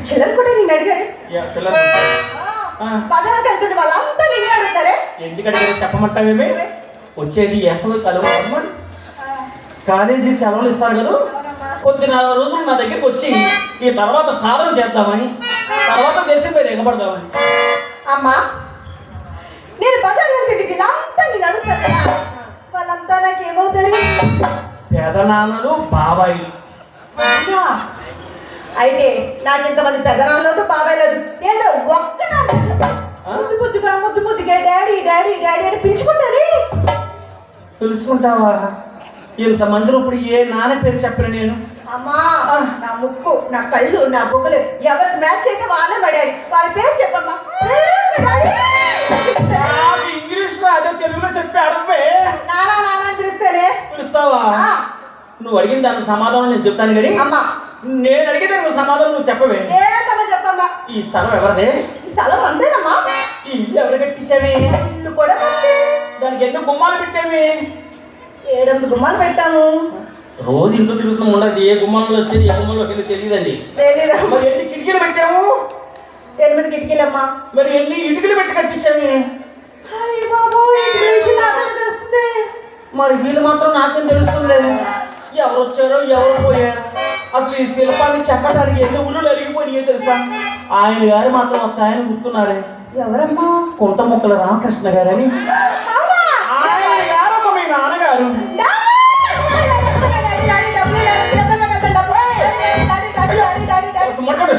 చిల్లర కూడా నిన్ను అడిగారు. పదవికి వెళ్తుంటే వాళ్ళంతా నిన్నే అడుగుతారే. ఎందుకంటే చెప్పమంటావేమే వచ్చేది అసలు సెలవు కాలేజీ సెలవులు ఇస్తారు కదా కొద్ది 4 రోజులు నా దగ్గరికి వచ్చి ఈ తర్వాత సాధన చేద్దామని తర్వాత దేశం మీద ఎగబడదామని. అమ్మా నేను బజార్ వెళ్తుంటే వీళ్ళంతా నేను అడుగుతారా వాళ్ళంతా నాకేమవుతారు? పెదనాన్నలు బాబాయిలు. అయితే నాకు ఇంతమంది పెదనాన్నలతో బాబాయ్ లేదు ఏదో ఒక్క ముద్దుగా డాడీ డాడీ డాడీ అని పిలుచుకుంటారు. తెలుసుకుంటావా? ఇంతమంది ఇప్పుడు ఏ నాన్న పేరు చెప్పను నేను. అమ్మా నా ముక్కు నా కళ్ళు నా బొగ్గలు ఎవరికి మ్యాచ్ అయితే వాళ్ళే పడారు. వాళ్ళ పేరు చెప్పమ్మా. ఇంగ్లీష్ లో అదే తెలుగులో చెప్పి అడపే నానా నాన్న పిలుస్తేనే పిలుస్తావా? నువ్వు అడిగిన దానికి సమాధానం నేను చెప్తాను కానీ అమ్మా నేను అడిగితే నువ్వు సమాధానం నువ్వు చెప్పవే. ఏదంటమ్మా చెప్పమ్మా. ఈ స్థలం ఎవరిదే? ఈ స్థలం అంతేనమ్మా. ఈ ఇల్లు ఎవరు కట్టించావి? ఇల్లు కూడా దానికి ఎన్నో గుమ్మాలు పెట్టావి? 7 గుమ్మాలు పెట్టాము. రోజు ఇంట్లో తిరుగుతున్నాం ఉండదు ఏ గుమ్మంలో వచ్చేది ఏ గుమ్మంలో తెలియదండి. మరి ఎన్ని కిటికీలు పెట్టాము? 8 కిటికీలమ్మా. మరి ఎన్ని ఇటుకలు పెట్టి కట్టించావి? మరి వీళ్ళు మాత్రం నాకేం తెలుస్తుంది? ఎవరు వచ్చారో ఎవరు పోయారు అసలు ఈ శిల్పాన్ని చెప్పడానికి ఎన్ని ఊళ్ళు అరిగిపోయినాయో తెలుసా? ఆయన గారు మాత్రం ఒక ఆయన గుర్తున్నారే. ఎవరమ్మా? కుంటముక్కల రామకృష్ణ గారని. ఆయన గారమ్మ మీ నాన్నగారు.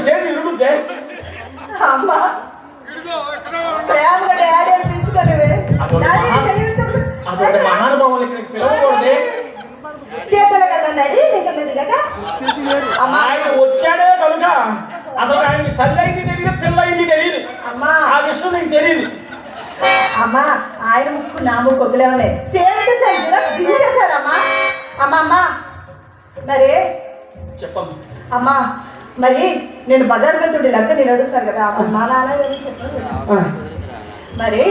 స్టేజ్ ఇరుగుంటే అదొక మహానుభావులు ఇక్కడికి పిలవకూడదే. ఆయన వచ్చాడే కనుక అసలు ఆయనకి తల్లి అయింది తెలియదు పిల్ల అయింది తెలియదు. ఆ విషయం నీకు తెలియదు. అమ్మా ఆయన ముక్కు నా ముక్కు ఒకలే ఉన్నాయి. సేమ్ టు సేమ్ చేశారమ్మా. అమ్మా మరి చెప్పమ్మా. అమ్మా మరి నేను బజార్ వెళ్తుండే లేకపోతే నేను అడుగుతాను కదా మా నాన్న చెప్పాను. మరి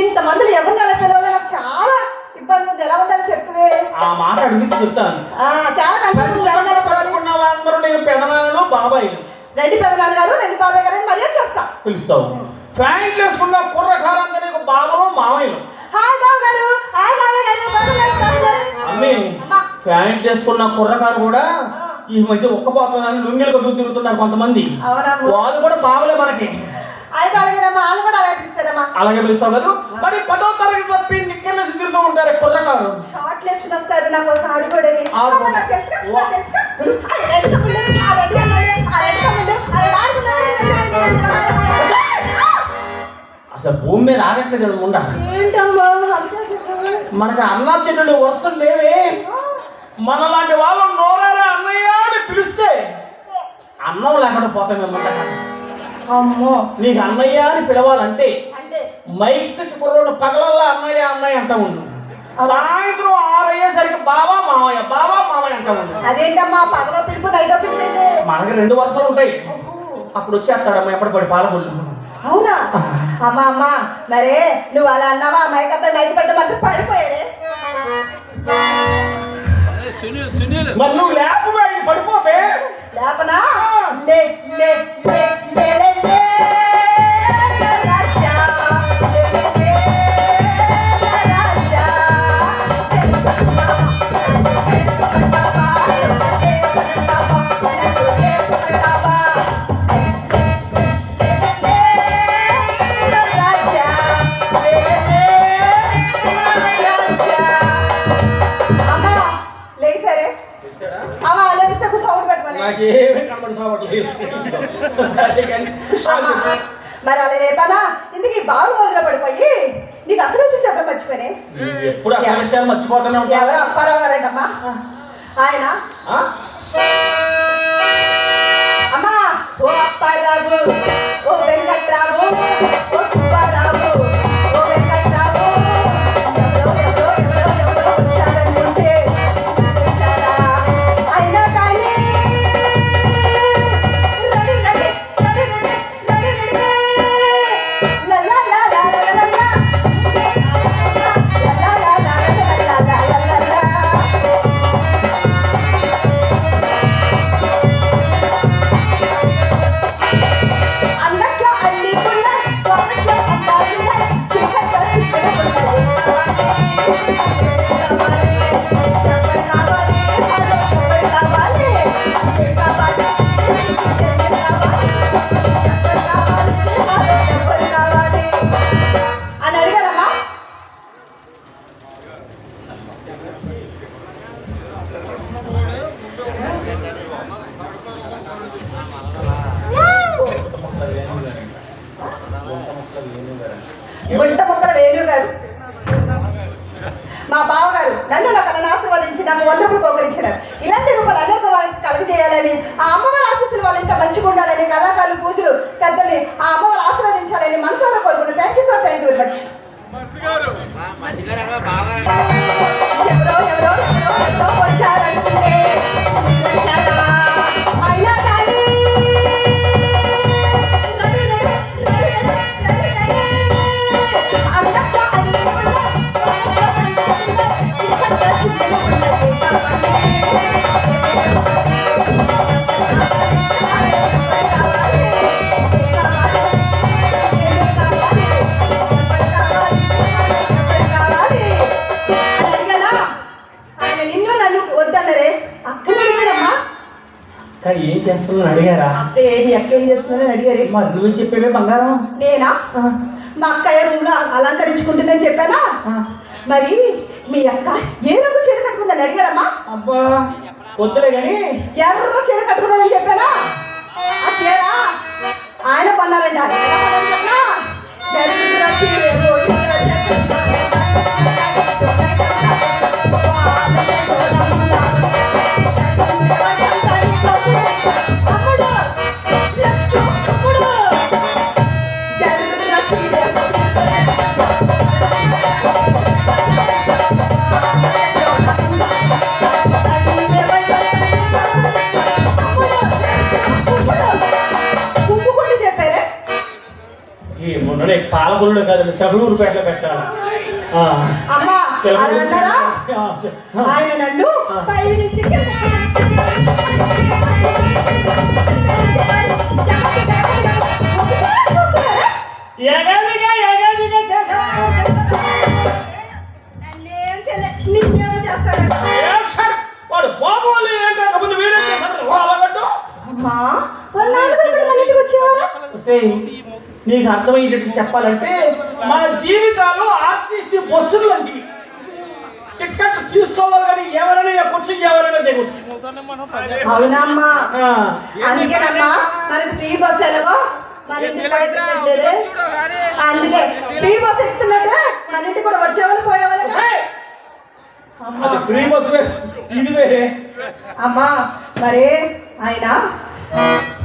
ఇంతమందిని ఎవరిని ఎలా పిలవాలి? నాకు చాలా ఇబ్బంది ఉంది. ఎలా ఉందని చెప్పే ఆ మాట అడిగి చెప్తాను. చాలా అందరూ నేను పెదనాన్నలు బాబాయిలు. 2 పెదనాన్న గారు 2 బాబాయ్ గారు అని మర్యాద చేస్తా పిలుస్తావు. ఫ్యాంట్లు వేసుకున్న కుర్రకాలంతా నీకు బాబలు మామయ్యలు. హాయ్ బాబు గారు హాయ్ బాబాయ్ గారు. అమ్మి ఫ్యాంట్లు వేసుకున్న కుర్రకారు కూడా ఈ మధ్య ఒక్కపోతుందని లుంగిలు కొద్దు తిరుగుతున్నారు కొంతమంది. వాళ్ళు కూడా బావలే మనకి. అలాగే పిలుస్తావు కదా. మరి 10వ తరగతి తప్పి నిక్కర్లు తిరుగుతూ ఉంటారు కుర్రకారు. అసలు భూమి మీద ఆగట్లేదు ముండ. మనకి అన్నా చెల్లెలు వరుసలు లేవే. మనలాంటి వాళ్ళు నోరారా అన్నయ్య అని పిలిస్తే అన్నం లేకుండా పోతాం మేము. అమ్మో నీకు అన్నయ్య అని పిలవాలంటే మైక్ సెట్ కుర్రోడు పగలల్లా అన్నయ్య అన్నయ్య అంటా ఉండు. సాయంత్రం 6 అయ్యేసరికి బావా మామయ్య అంటా ఉండు. అదేంటమ్మా పగలో పిలుపు నైటో పిలుపు? మనకి 2 వరుసలు ఉంటాయి. అప్పుడు వచ్చేస్తాడమ్మా ఎప్పటిపడి పాలకొల్లు. అవునా? అమ్మా మరే నువ్వు అలా అన్నావా? మైక్ అబ్బాయి మైక్ పడ్డ మాత్రం పడిపోయాడే. మరి నువ్వు లేకపోయి పడిపోతే లేపనా? మరి అలా రేపానా ఇందుకు బాగా మొదలు పడిపోయి నీకు అసలు విషయం చెప్పడం మర్చిపోయినా. ఎప్పుడు అసలు విషయాలు మర్చిపోతానే ఉంటా. ఎవరు అప్పారావు గారంటమ్మా ఆయన. అమ్మా ఓ అప్పారావు ఓ వెంకట్రావు ఓ సుబ్బారావు ఓ వెంకట్రావు వచ్చారనుకుంటే వచ్చారా? అయినా కానీ అని అడిగారమ్మా. గుంట మొక్కల వేణు గారు, మా బావగారు నన్ను నా కళను ఆశీర్వదించి నాకు 100 రూపాయలు పోగొలించినారు. ఇలాంటి రూపాయలు అనేక వారికి కలుగజేయాలని, ఆ అమ్మవారి ఆశీస్సులు వాళ్ళు ఇంకా మంచిగా ఉండాలని, కళాకారులు పూజలు పెద్దల్ని ఆ అమ్మవారు ఆశీర్వదించాలని మనసారా కోరుకుంటున్నాను. Thank you sir, thank you very much. ఎవరో ఎవరో ఎవరో ఎంతో వచ్చారనుకుంటే అయినా కానీ ఏం చేస్తున్నాను అడిగారా? ఎక్కడ చేస్తున్నానని అడిగారు. మా నువ్వు చెప్పేవే బంగారం. నేనా? మా అక్కయ్య రూమ్లో అలంకరించుకుంటుందని చెప్పానా? మరి మీ అక్క ఏ రంగు చీర కట్టుకుందని అడిగారమ్మా? అబ్బా వద్దులే కానీ ఎర్ర చీర కట్టుకుందని చెప్పానా? ఆ చీర ఆయన కొన్నారంట. ఎలా కొన్నారని చెప్పనా? పాలకొల్లు కాదు, చబలూరుపేటలో పెట్టాలి. అమ్మా ఆయన నన్ను వాడు బాబోలు ఏంటంటే మీరేం చేస్తారు? అమ్మా వాళ్ళ ఇంటికి వచ్చేవారా? నీకు అర్థమయ్యేటట్టు చెప్పాలంటే మన జీవితాలు ఆర్టీసీ బస్సులు వంటివి. టికెట్ తీసుకోవాలి కానీ ఎవరైనా కూర్చు ఎవరైనా దిగొచ్చు. అవునమ్మా, అందుకేనమ్మా మనకి ఫ్రీ బస్ ఎలాగో మన ఇంటికి అందుకే ఫ్రీ బస్ ఎక్కుతున్నట్టే మన ఇంటికి కూడా వచ్చేవాళ్ళు పోయేవాళ్ళు. ఫ్రీ బస్సు ఇది వేరే. అమ్మా మరి ఆయన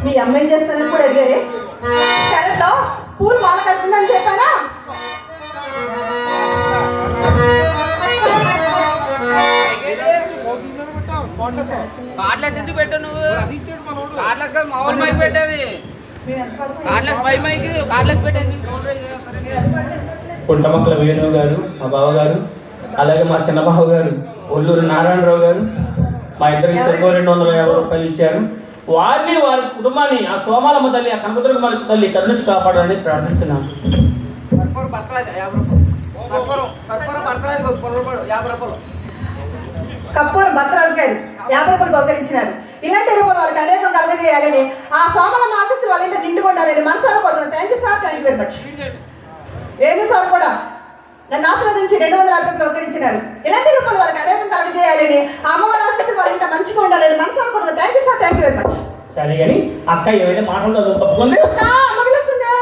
మీ అమ్మ ఏం చేస్తానని కూడా అడిగారే. శరత్లో పూలు మాల కడుతుందని చెప్పానా? కార్డ్లెస్ ఎందుకు పెట్టావు నువ్వు? కార్డ్లెస్ కాదు, మామూలు మైక్ పెట్టేది. కార్డ్లెస్ పై మైక్ కార్డ్లెస్ పెట్టేది. పుట్టమక్కల వేణువు గారు, మా బావగారు, అలాగే మా చిన్న బావగారు ఒల్లూరు నారాయణరావు గారు మా ఇద్దరికి 250 రూపాయలు ఇచ్చారు. వారిని వారి కుటుంబాన్ని ఆ సోమాలమ్మ తల్లి, ఆ కనకదుర్గమ్మ తల్లి కరుణించి కాపాడాలని ప్రార్థిస్తున్నాను. కప్పూరు భద్రరాజు గారు 50 రూపాయలు బహుకరించినారు. ఇలాంటి రూపాయలు వాళ్ళకి అనేకం కలగజేయాలని, ఆ సోమలమ్మ ఆశీస్సులు వాళ్ళ ఇంటి నిండుగా ఉండాలని మనసారా కోరుతున్నాను. Thank you sir, thank you very much. Venu sir కూడా నన్ను ఆశీర్వదించి 250 రూపాయలు బహుకరించినారు. ఇలాంటి రూపాయలు వాళ్ళకి అనేకం కలగజేయాలని, ఆ అమ్మవారి ఆశీస్సులు వాళ్ళ ఇంట మంచిగా ఉండాలని మనసారా కోరుతున్నాను. Thank you sir, thank you very much. సరే కానీ అక్క ఏమైనా మాటలు తప్పుకుంది. అమ్మ పిలుస్తుంది.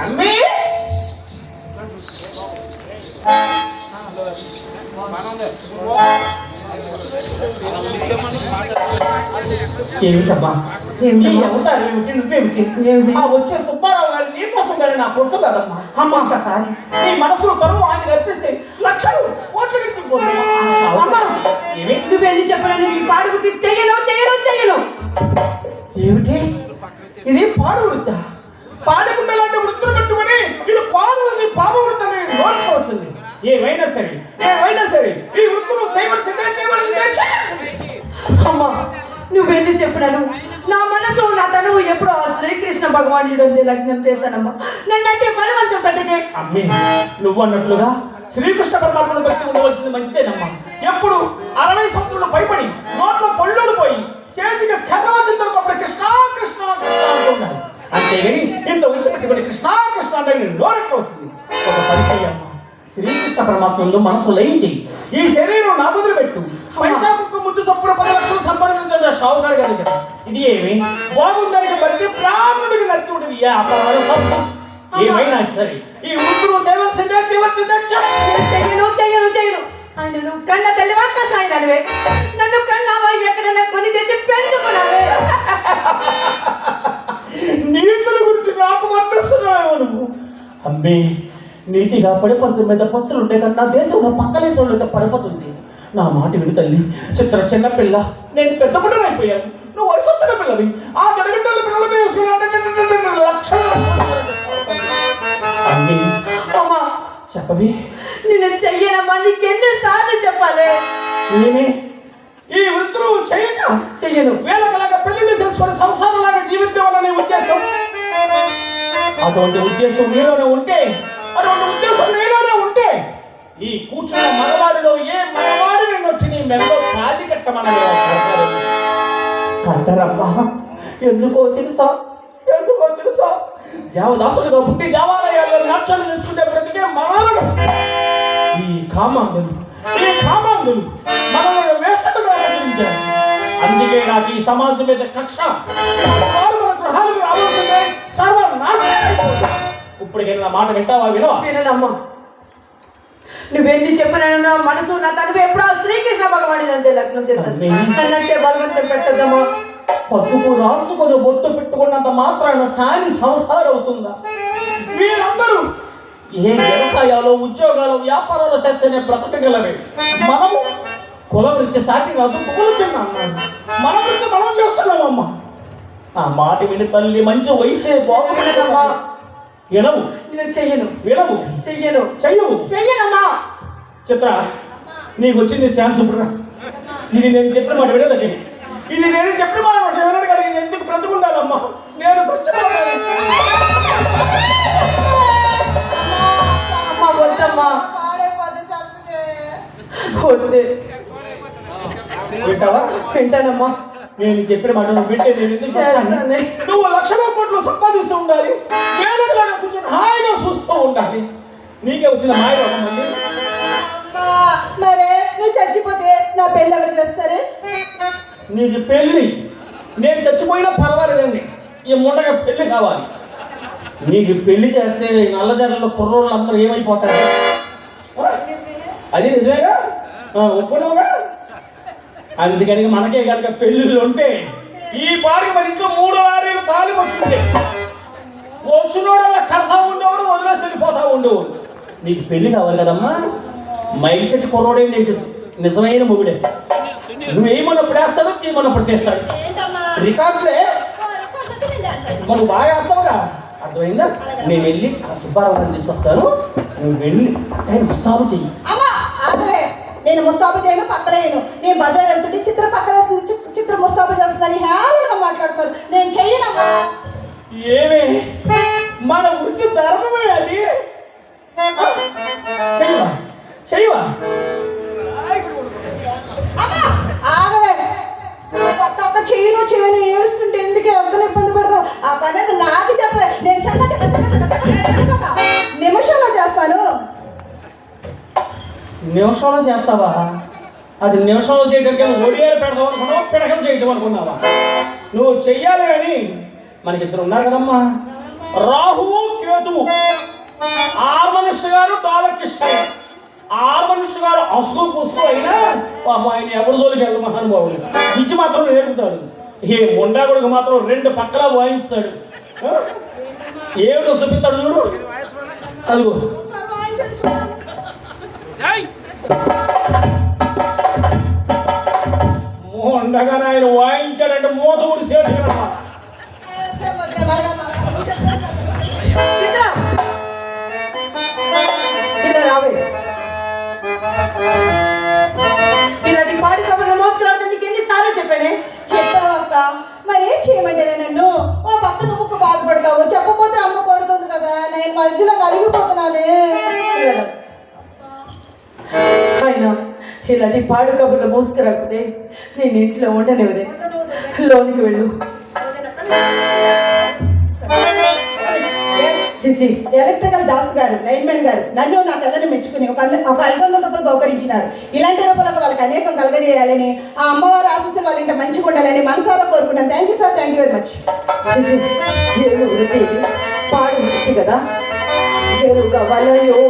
అమ్మే ఏమిటమ్మా అవుతారు ఏమిటి నువ్వేమిటి? వచ్చే సుబ్బారావు గారు నీ కోసం గారు నా కొడుకు కదమ్మా. అమ్మ ఒక్కసారి నీ మనసులో పరువు ఆయన కల్పిస్తే లక్షలు కోట్లకి నువ్వెళ్ళి చెప్పడానికి ఈ పాడుగుకి చెయ్యను చెయ్యను చెయ్యను. ఏమిటి ఇది పాడు వృత్తా? పాడకుండాలంటే వృత్తులు పెట్టుకుని ఇది పాడు ఉంది పాప వృత్తని నోడుకోవస్తుంది. ఏమైనా సరే ఈ వృత్తులు చేయవలసిందే. అమ్మా నువ్వెళ్ళి చెప్పినాను నా మనసు నా తనువు ఎప్పుడో శ్రీకృష్ణ భగవానుడు లగ్నం చేశానమ్మా. నన్నంటే బలవంతం పెట్టకే. అమ్మే నువ్వు అన్నట్లుగా శ్రీకృష్ణ పరమాత్మను బట్టి ఉండవలసింది మంచిదేనమ్మా. ఎప్పుడు 60 సంవత్సరాలు భయపడి నోట్లో పళ్ళుడు పోయి చేతికి కర్రవచ్చిందనుకోప్పుడు కృష్ణ కృష్ణ కృష్ణ అంటున్నాడు. అంతేగాని ఇంత ఉచితపడి కృష్ణ కృష్ణ అంటే నేను నోరెట్టు వస్తుంది. ఒక పరిచయం శ్రీకృష్ణ పరమాత్మలో మనసు లయించి ఈ శరీరం నా బదులు పెట్టు పైసాకు ముందు తప్పుడు 10 లక్షలు సంపాదించిన షావుకారు గారి కదా. ఇది ఏమి బాగుందని బట్టి బ్రాహ్మణుడికి నచ్చుడు ఏమైనా సరే ఈ వృత్తులు చేయవలసిందే చెయ్యను ఆయన నువ్వు కన్న తల్లి వాక్క సాయిదానివే నన్ను కన్నావా ఎక్కడన్నా కొని తెచ్చి పెంచుకున్నావే. నీతుల గురించి నాకు వర్తిస్తున్నావు నువ్వు. అమ్మే నీటిగా పడిపడుతున్న మీద పస్తులు ఉంటే కన్నా దేశంలో పక్కలేసంలో పడిపోతుంది. నా మాట విని తల్లి. చిన్న పిల్ల, నేను పెద్ద పిల్లలు అయిపోయాను, నువ్వు వయసు వచ్చిన పిల్లవి. ఆ జడగడ్డల పిల్లల అమ్మే అమ్మా చెప్పవి. నేను చెయ్యనమ్మా, నీకెన్నిసార్లు చెప్పాలి? నేనే ఈ వృత్తులు చెయ్యను వేళలాగా పెళ్లిళ్ళు చేసుకుని సంసారంలాగా జీవించాలనే ఉద్దేశం. అటువంటి ఉద్దేశం నీలోనే ఉంటే ఈ కూర్చున్న మగవాడిలో ఏ మగవాడు నేను వచ్చి నీ మెడలో కాలి కట్టమని కంటారమ్మా. ఎందుకో తెలుసా దేవదాసులుగా పుట్టి దేవాలయాల్లో నాట్యాలు చేసుకుంటే బ్రతికే మనలను ఈ కామాంగులు మనల్ని వేసటగా ఆచరించారు. అందుకే నాకు ఈ సమాజం మీద కక్ష. గృహాలకు రావాల్సిందే సర్వనాశనం. ఇప్పటికైనా నా మాట వింటావా? వినమ్మా. నువ్వెన్ని చెప్పినా మనసు నా తనవి ఎప్పుడో శ్రీకృష్ణ భగవానుడంటే లగ్నం చేస్తాను. నన్నంటే బలవంతం పెట్టద్దమ్మా. పసుపు రాసుకొని బొట్టు పెట్టుకున్నంత మాత్రాన సాని సంసారం అవుతుందా? వీళ్ళందరూ ఏ వ్యవసాయాలు ఉద్యోగాలు వ్యాపారాలు చేస్తేనే బ్రతకగలవే. మనము కుల వృత్తి సాటి కాదు, చిన్న అన్నాడు. మన వృత్తి మనం చేస్తున్నామమ్మా. ఆ మాట విని తల్లి మంచి వయసే బాగుపడేదమ్మా. వినవు చెయ్యనమ్మా. చిత్ర నీకు వచ్చింది శ్యామ్ సుబ్రా. ఇది నేను చెప్పిన మాట వినదండి. ఇది నేను చెప్పిన మాట వినడు కదా. నేను ఎందుకు బ్రతుకుండాలమ్మా? నేను వింటానమ్మా. నేను చెప్పిన మాట నువ్వు వింటే నేను ఎందుకు నువ్వు లక్షల కోట్లు సంపాదిస్తూ ఉండాలి, వేలలాగా కూర్చొని హాయిగా చూస్తూ ఉండాలి. నీకే వచ్చిన మాయ మళ్ళీ. మరే నువ్వు చచ్చిపోతే నా పెళ్ళి ఎవరు చేస్తారే? నీకు పెళ్ళి నేను చచ్చిపోయినా పర్వాలేదండి, ఈ ముండగా పెళ్ళి కావాలి. నీకు పెళ్లి చేస్తే నల్లజర్లలో కుర్రోళ్ళు అందరూ ఏమైపోతారు? అది నిజమేగా, ఒప్పుకున్నావుగా. అందుకని మనకే కనుక పెళ్ళిళ్ళు ఉంటే ఈ పాడికి మరి ఇంట్లో 3 లారీలు తాళి పట్టుకుంటే వచ్చినోడల్లా కడతా ఉండేవాడు, వదిలేసి వెళ్ళిపోతా ఉండేవాడు. నీకు పెళ్లి కావాలి కదమ్మా. మైక్ సెట్ కుర్రోడే నీకు నిజమైన మొగుడే. నువ్వు వేయమన్నప్పుడు వేస్తాడు, తీయమన్నప్పుడు తీస్తాడు. రికార్డులే నువ్వు బాగా వేస్తావుగా, అర్థమైందా? నేను వెళ్ళి ఆ సుబ్బారావు తీసుకొస్తాను, నువ్వు వెళ్ళి ఆయన ముస్తాబు చెయ్యి. నేను ముస్తాబు చేయను, పక్కలేను. నేను బజార్ వెళ్తుంటే చిత్ర పక్కన చిత్ర ముస్తాబు చేస్తుందని హ్యాపీగా మాట్లాడుతాను. నేను చెయ్యనమ్మా. ఏమే మన వృత్తి ధర్మమే అది. చెయ్యవా ఆగవే. కొత్త చేయను ఏడుస్తుంటే ఎందుకే ఒక్కరు ఇబ్బంది పడతావు? ఆ పని నాకు చెప్పే. నేను నిమిషంలో చేస్తాను. నిమిషంలో చేస్తావా? అది నిమిషంలో చేయడానికి ఒడియాలు పెడతావు అనుకున్నావా, పిడకలు చేయటం అనుకున్నావా? నువ్వు చెయ్యాలి. కానీ మనకిద్దరు ఉన్నారు కదమ్మా, రాహువు కేతువు. ఆర్మనిష్ట గారు డాలకృష్ణ. ఆర్మనిష్ట గారు అసుగు పుసుగు అయినా ఆయన ఎవరి జోలికి వెళ్ళి మహానుభావులు ఇచ్చి మాత్రం నేర్పుతాడు. ఏ ముండా కొడుకు మాత్రం 2 పక్కల వాయిస్తాడు. ఏమిటో చూపిస్తాడు చూడు. అదిగో ఉండగానే ఆయన వాయించాడంటే మూత ఊడి సేటు ఇలాంటి పాడి కబుర్లు మోసుకురావడం నీకు ఎన్నిసార్లు చెప్పానే? చెప్పావక్క. మరి ఏం చేయమంటే నన్ను? ఓ పక్క నువ్వు బాధపడతావు, చెప్పకపోతే అమ్మ కొడుతుంది కదా. నేను మధ్యలో కలిగిపోతున్నానే. అయినా ఇలాంటి పాడు కబుర్లు మోసుకురాకపోతే నేను ఇంట్లో ఉండనివదే. లోనికి వెళ్ళు. చిచి, ఎలక్ట్రికల్ దాస్ గారు, లైన్మెన్ గారు నన్ను నా పిల్లని మెచ్చుకుని ఒక 500 రూపాయలు బహుకరించినారు. ఇలాంటి రూపాయలకు వాళ్ళకి అనేకం కలగజేయాలని, ఆ అమ్మవారి ఆశీస్సులు వాళ్ళ ఇంట మంచిగా ఉండాలని మనసారా కోరుకుంటాను. Thank you sir, thank you very much. ఏడు వృత్తి పాడు వృత్తి కదా. ఎరుగ వలయో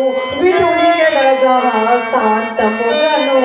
విడుని ఎడగా శాంతముగను